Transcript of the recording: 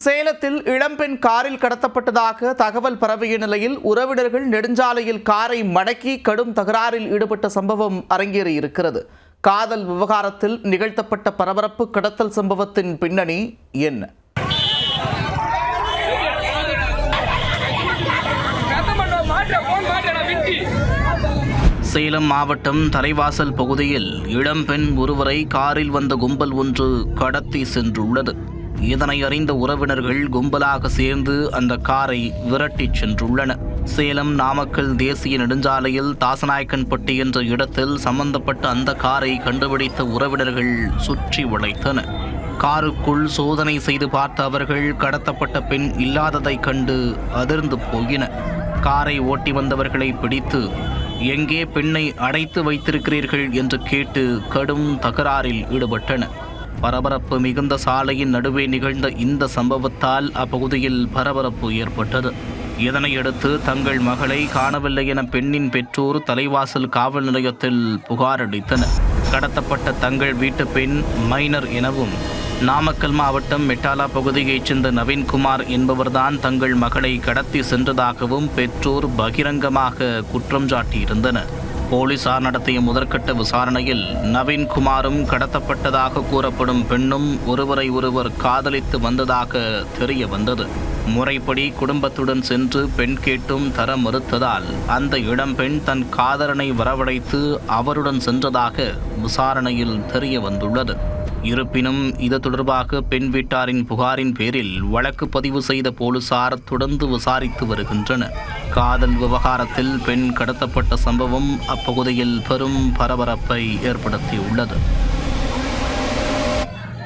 சேலத்தில் இளம்பெண் காரில் கடத்தப்பட்டதாக தகவல் பரவிய நிலையில் உறவினர்கள் நெடுஞ்சாலையில் காரை மடக்கி கடும் தகராறில் ஈடுபட்ட சம்பவம் அரங்கேறியிருக்கிறது. காதல் விவகாரத்தில் நிகழ்த்தப்பட்ட பரபரப்பு கடத்தல் சம்பவத்தின் பின்னணி என்ன? சேலம் மாவட்டம் தலைவாசல் பகுதியில் இளம்பெண் ஒருவரை காரில் வந்த கும்பல் ஒன்று கடத்தி சென்றுள்ளது. இதனை அறிந்த உறவினர்கள் கும்பலாக சேர்ந்து அந்த காரை விரட்டிச் சென்றுள்ளனர். சேலம் நாமக்கல் தேசிய நெடுஞ்சாலையில் தாசநாயக்கன்பட்டி என்ற இடத்தில் சம்பந்தப்பட்ட அந்த காரை கண்டுபிடித்த உறவினர்கள் சுற்றி வளைத்தனர். காருக்குள் சோதனை செய்து பார்த்த அவர்கள் கடத்தப்பட்ட பெண் இல்லாததைக் கண்டு அதிர்ந்து போயினர். காரை ஓட்டி வந்தவர்களை பிடித்து எங்கே பெண்ணை அடைத்து வைத்திருக்கிறீர்கள் என்று கேட்டு கடும் தகராறில் ஈடுபட்டனர். பரபரப்பு மிகுந்த சாலையின் நடுவே நிகழ்ந்த இந்த சம்பவத்தால் அப்பகுதியில் பரபரப்பு ஏற்பட்டது. இதனையடுத்து தங்கள் மகளை காணவில்லை என பெண்ணின் பெற்றோர் தலைவாசல் காவல் நிலையத்தில் புகார் அளித்தனர். கடத்தப்பட்ட தங்கள் வீட்டு பெண் மைனர் எனவும் நாமக்கல் மாவட்டம் மெட்டாலா பகுதியைச் சேர்ந்த நவீன்குமார் என்பவர்தான் தங்கள் மகளை கடத்தி சென்றதாகவும் பெற்றோர் பகிரங்கமாக குற்றம் சாட்டியிருந்தனர். போலீசார் நடத்திய முதற்கட்ட விசாரணையில் நவீன்குமாரும் கடத்தப்பட்டதாக கூறப்படும் பெண்ணும் ஒருவரை ஒருவர் காதலித்து வந்ததாக தெரிய வந்தது. முறைப்படி குடும்பத்துடன் சென்று பெண் கேட்டும் தர மறுத்ததால் அந்த இளம்பெண் தன் காதலனை வரவழைத்து அவருடன் சென்றதாக விசாரணையில் தெரிய வந்துள்ளது. இருப்பினும் இது தொடர்பாக பெண் வீட்டாரின் புகாரின் பேரில் வழக்கு பதிவு செய்த போலீசார் தொடர்ந்து விசாரித்து வருகின்றனர். காதல் விவகாரத்தில் பெண் கடத்தப்பட்ட சம்பவம் அப்பகுதியில் பெரும் பரபரப்பை ஏற்படுத்தியுள்ளது.